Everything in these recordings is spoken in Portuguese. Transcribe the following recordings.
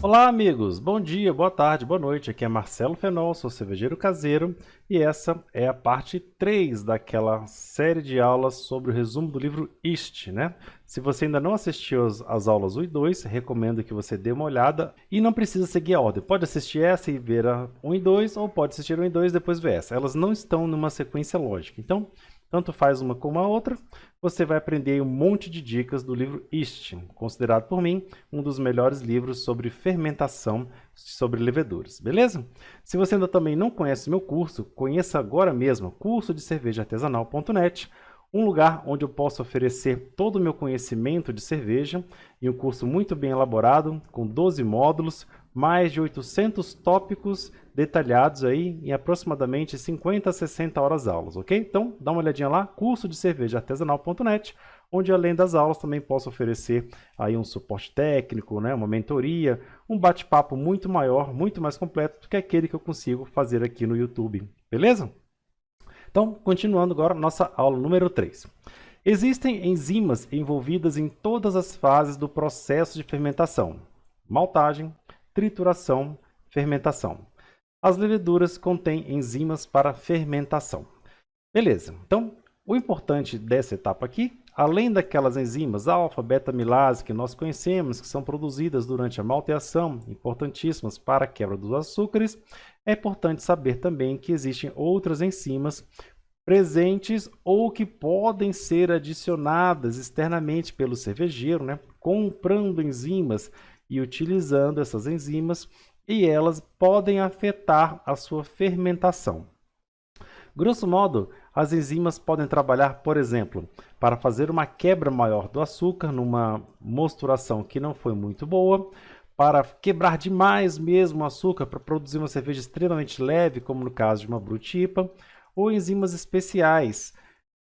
Olá, amigos! Bom dia, boa tarde, boa noite. Aqui é Marcelo Fenol, sou cervejeiro caseiro e essa é a parte 3 daquela série de aulas sobre o resumo do livro Ist, né? Se você ainda não assistiu às aulas 1 e 2, recomendo que você dê uma olhada e não precisa seguir a ordem. Pode assistir essa e ver a 1 e 2 ou pode assistir 1 e 2 e depois ver essa. Elas não estão numa sequência lógica, então tanto faz uma como a outra. Você vai aprender um monte de dicas do livro Ist, considerado por mim um dos melhores livros sobre fermentação, sobre leveduras, beleza? Se você ainda também não conhece meu curso, conheça agora mesmo cursodecervejaartesanal.net, um lugar onde eu posso oferecer todo o meu conhecimento de cerveja em um curso muito bem elaborado, com 12 módulos, mais de 800 tópicos detalhados aí em aproximadamente 50 a 60 horas aulas, ok? Então, dá uma olhadinha lá, cursodecervejaartesanal.net, onde além das aulas também posso oferecer aí um suporte técnico, né, uma mentoria, um bate-papo muito maior, muito mais completo do que aquele que eu consigo fazer aqui no YouTube, beleza? Então, continuando agora, nossa aula número 3. Existem enzimas envolvidas em todas as fases do processo de fermentação: maltagem, trituração, fermentação. As leveduras contêm enzimas para fermentação. Beleza, então o importante dessa etapa aqui, além daquelas enzimas alfa, beta amilase que nós conhecemos, que são produzidas durante a malteação, importantíssimas para a quebra dos açúcares, é importante saber também que existem outras enzimas presentes ou que podem ser adicionadas externamente pelo cervejeiro, né? Comprando enzimas e utilizando essas enzimas, e elas podem afetar a sua fermentação. Grosso modo, as enzimas podem trabalhar, por exemplo, para fazer uma quebra maior do açúcar numa mosturação que não foi muito boa, para quebrar demais mesmo o açúcar para produzir uma cerveja extremamente leve, como no caso de uma Brut IPA, ou enzimas especiais,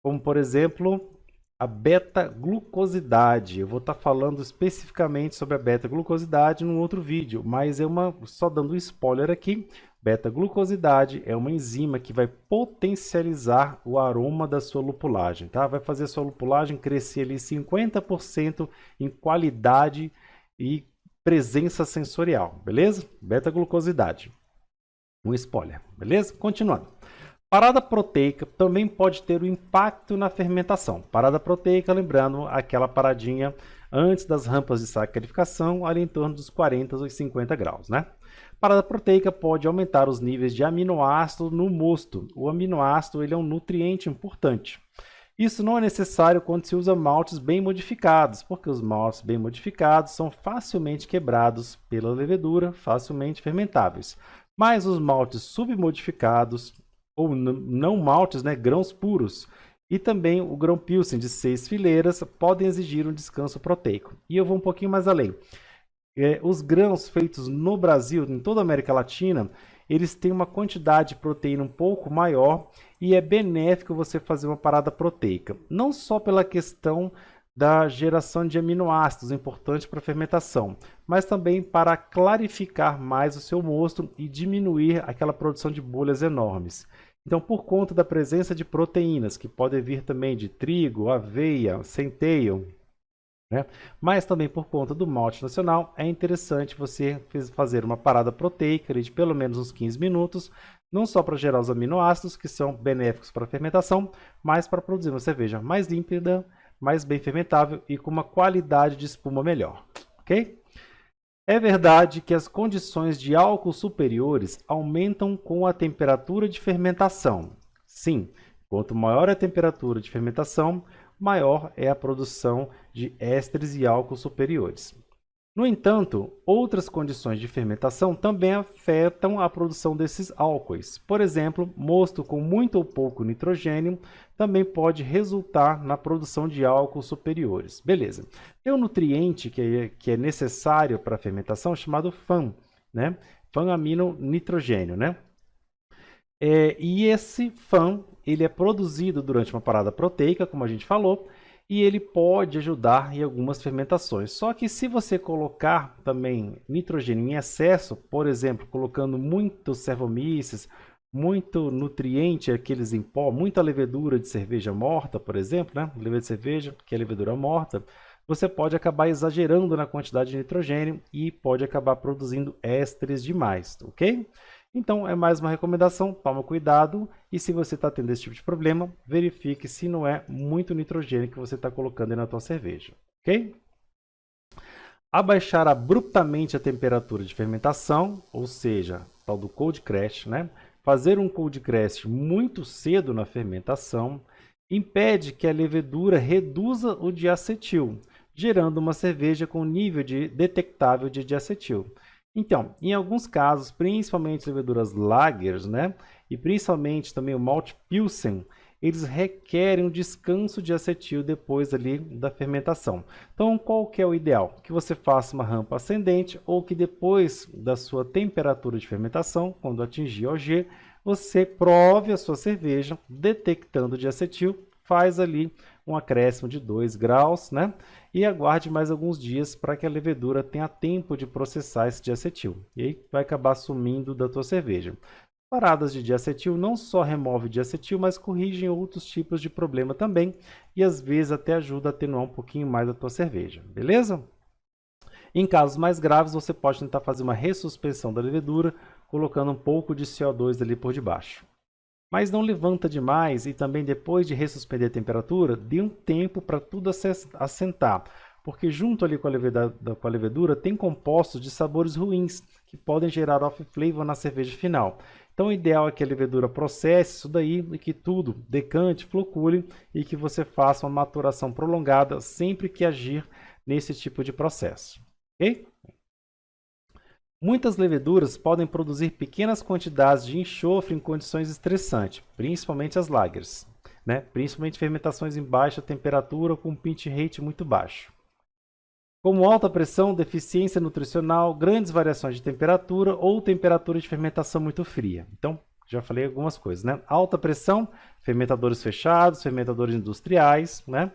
como por exemplo a beta-glucosidade. Eu vou estar falando especificamente sobre a beta-glucosidade num outro vídeo, mas só dando um spoiler aqui, beta-glucosidade é uma enzima que vai potencializar o aroma da sua lupulagem, tá? Vai fazer a sua lupulagem crescer ali 50% em qualidade e presença sensorial, beleza? Beta-glucosidade. Um spoiler, beleza? Continuando. Parada proteica também pode ter um impacto na fermentação. Parada proteica, lembrando, aquela paradinha antes das rampas de sacarificação, ali em torno dos 40 ou 50 graus, né? Parada proteica pode aumentar os níveis de aminoácido no mosto. O aminoácido ele é um nutriente importante. Isso não é necessário quando se usa maltes bem modificados, porque os maltes bem modificados são facilmente quebrados pela levedura, facilmente fermentáveis. Mas os maltes submodificados, ou não maltes, né, grãos puros, e também o grão Pilsen de 6 fileiras podem exigir um descanso proteico. E eu vou um pouquinho mais além. Os grãos feitos no Brasil, em toda a América Latina, eles têm uma quantidade de proteína um pouco maior e é benéfico você fazer uma parada proteica. Não só pela questão da geração de aminoácidos, importante para a fermentação, mas também para clarificar mais o seu mosto e diminuir aquela produção de bolhas enormes. Então, por conta da presença de proteínas, que podem vir também de trigo, aveia, centeio, né? Mas também por conta do malte nacional, é interessante você fazer uma parada proteica de pelo menos uns 15 minutos, não só para gerar os aminoácidos, que são benéficos para a fermentação, mas para produzir uma cerveja mais límpida, mais bem fermentável e com uma qualidade de espuma melhor, ok? É verdade que as condições de álcool superiores aumentam com a temperatura de fermentação. Sim, quanto maior a temperatura de fermentação, maior é a produção de ésteres e álcools superiores. No entanto, outras condições de fermentação também afetam a produção desses álcoois. Por exemplo, mosto com muito ou pouco nitrogênio também pode resultar na produção de álcools superiores. Beleza. Tem um nutriente que é necessário para a fermentação chamado FAM, né? FAM-amino-nitrogênio, né? E esse FAM ele é produzido durante uma parada proteica, como a gente falou, e ele pode ajudar em algumas fermentações. Só que se você colocar também nitrogênio em excesso, por exemplo, colocando muito Saccharomyces, muito nutriente, aqueles em pó, muita levedura de cerveja morta, por exemplo, né? Levedura de cerveja, que é levedura morta, você pode acabar exagerando na quantidade de nitrogênio e pode acabar produzindo ésteres demais, ok? Então, é mais uma recomendação, toma cuidado e se você está tendo esse tipo de problema, verifique se não é muito nitrogênio que você está colocando aí na tua cerveja, ok? Abaixar abruptamente a temperatura de fermentação, ou seja, tal do cold crash, né? Fazer um cold crash muito cedo na fermentação impede que a levedura reduza o diacetil, gerando uma cerveja com nível detectável de diacetil. Então, em alguns casos, principalmente leveduras lagers, né? E principalmente também o malt pilsen, eles requerem um descanso de acetil depois ali da fermentação. Então, qual que é o ideal? Que você faça uma rampa ascendente ou que depois da sua temperatura de fermentação, quando atingir OG, você prove a sua cerveja detectando de acetil, faz ali um acréscimo de 2 graus, né? E aguarde mais alguns dias para que a levedura tenha tempo de processar esse diacetil. E aí vai acabar sumindo da tua cerveja. Paradas de diacetil não só remove diacetil, mas corrigem outros tipos de problema também e às vezes até ajuda a atenuar um pouquinho mais a tua cerveja, beleza? Em casos mais graves, você pode tentar fazer uma ressuspensão da levedura, colocando um pouco de CO2 ali por debaixo. Mas não levanta demais e também depois de ressuspender a temperatura, dê um tempo para tudo assentar, porque junto ali com a levedura tem compostos de sabores ruins que podem gerar off-flavor na cerveja final. Então o ideal é que a levedura processe isso daí e que tudo decante, flocule e que você faça uma maturação prolongada sempre que agir nesse tipo de processo. Ok? Muitas leveduras podem produzir pequenas quantidades de enxofre em condições estressantes, principalmente as lagers, né? Principalmente fermentações em baixa temperatura com pitch rate muito baixo. Como alta pressão, deficiência nutricional, grandes variações de temperatura ou temperatura de fermentação muito fria. Então, já falei algumas coisas, né? Alta pressão, fermentadores fechados, fermentadores industriais, né?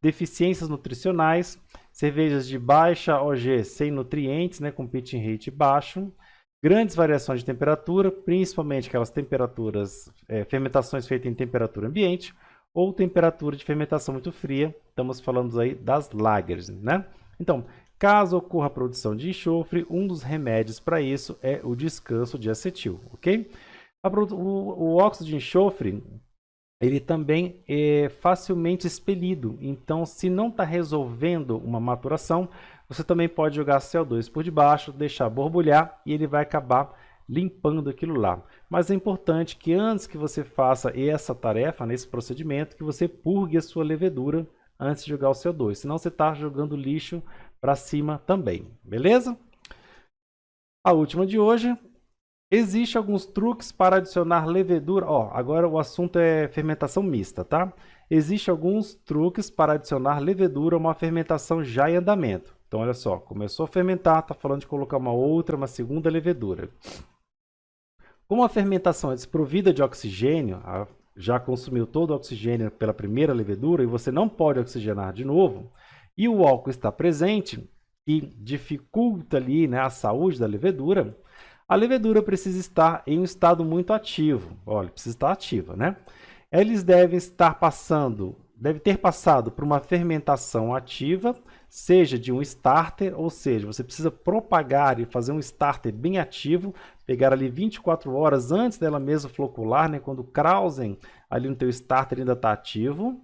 Deficiências nutricionais, cervejas de baixa OG sem nutrientes, né? Com pitch rate baixo. Grandes variações de temperatura, principalmente aquelas temperaturas, fermentações feitas em temperatura ambiente ou temperatura de fermentação muito fria. Estamos falando aí das lagers, né? Então, caso ocorra a produção de enxofre, um dos remédios para isso é o descanso de acetil, ok? O óxido de enxofre, ele também é facilmente expelido, então se não está resolvendo uma maturação, você também pode jogar CO2 por debaixo, deixar borbulhar e ele vai acabar limpando aquilo lá. Mas é importante que antes que você faça essa tarefa, nesse procedimento, que você purgue a sua levedura antes de jogar o CO2, senão você está jogando lixo para cima também, beleza? A última de hoje, existem alguns truques para adicionar levedura, agora o assunto é fermentação mista, tá? Existem alguns truques para adicionar levedura a uma fermentação já em andamento. Então olha só, começou a fermentar, está falando de colocar uma segunda levedura. Como a fermentação é desprovida de oxigênio, já consumiu todo o oxigênio pela primeira levedura e você não pode oxigenar de novo, e o álcool está presente e dificulta ali, né, a saúde da levedura, a levedura precisa estar em um estado muito ativo. Olha, precisa estar ativa, né? Eles devem ter passado por uma fermentação ativa, seja de um starter, ou seja, você precisa propagar e fazer um starter bem ativo, pegar ali 24 horas antes dela mesma flocular, né, quando o Krausen ali no teu starter ainda está ativo,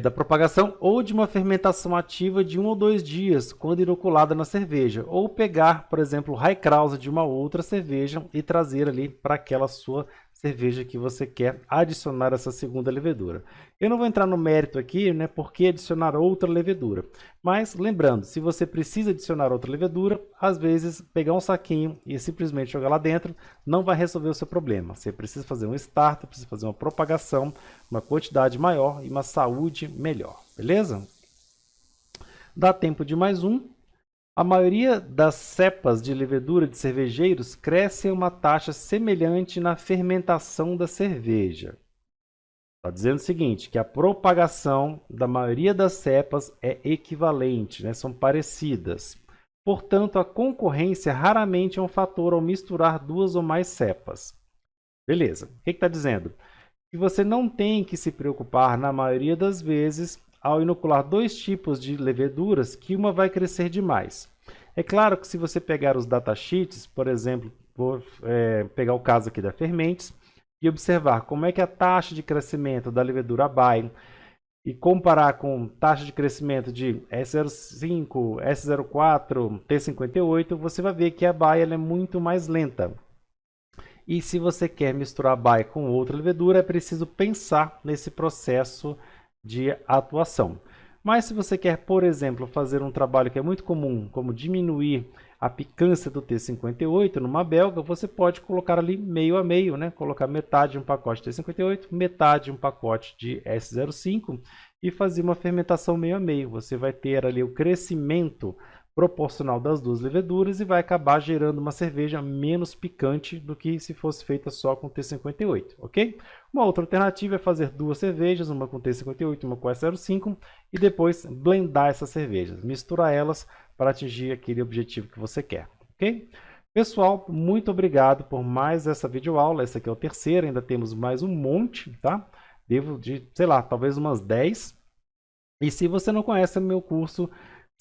da propagação, ou de uma fermentação ativa de 1 ou 2 dias, quando inoculada na cerveja, ou pegar, por exemplo, o High Krause de uma outra cerveja e trazer ali para aquela sua cerveja que você quer adicionar essa segunda levedura. Eu não vou entrar no mérito aqui, né, por que adicionar outra levedura. Mas lembrando, se você precisa adicionar outra levedura, às vezes pegar um saquinho e simplesmente jogar lá dentro não vai resolver o seu problema. Você precisa fazer um starter, precisa fazer uma propagação, uma quantidade maior e uma saúde melhor, beleza? Dá tempo de mais um. A maioria das cepas de levedura de cervejeiros cresce em uma taxa semelhante na fermentação da cerveja. Está dizendo o seguinte, que a propagação da maioria das cepas é equivalente, né? São parecidas. Portanto, a concorrência raramente é um fator ao misturar 2 ou mais cepas. Beleza, o que está dizendo? Que você não tem que se preocupar, na maioria das vezes, ao inocular dois tipos de leveduras que uma vai crescer demais. É claro que se você pegar os datasheets, por exemplo, vou pegar o caso aqui da Fermentes e observar como é que a taxa de crescimento da levedura Abai e comparar com taxa de crescimento de S05, S04, T58, você vai ver que a Abai é muito mais lenta. E se você quer misturar Abai com outra levedura, é preciso pensar nesse processo de atuação. Mas se você quer, por exemplo, fazer um trabalho que é muito comum, como diminuir a picância do T58 numa belga, você pode colocar ali meio a meio, né? Colocar metade de um pacote de T58, metade de um pacote de S05 e fazer uma fermentação meio a meio. Você vai ter ali o crescimento proporcional das duas leveduras e vai acabar gerando uma cerveja menos picante do que se fosse feita só com T58, ok? Uma outra alternativa é fazer duas cervejas, uma com T58 e uma com S05 e depois blendar essas cervejas, misturar elas para atingir aquele objetivo que você quer, ok? Pessoal, muito obrigado por mais essa videoaula, essa aqui é a terceira, ainda temos mais um monte, tá? Devo de, sei lá, talvez umas 10. E se você não conhece o meu curso,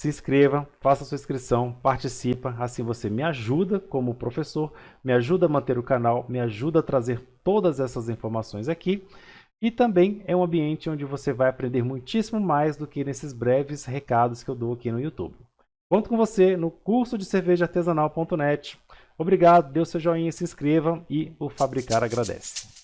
se inscreva, faça sua inscrição, participa, assim você me ajuda como professor, me ajuda a manter o canal, me ajuda a trazer todas essas informações aqui e também é um ambiente onde você vai aprender muitíssimo mais do que nesses breves recados que eu dou aqui no YouTube. Conto com você no curso de cervejaartesanal.net. Obrigado, dê o seu joinha, se inscreva e o Fabricar agradece.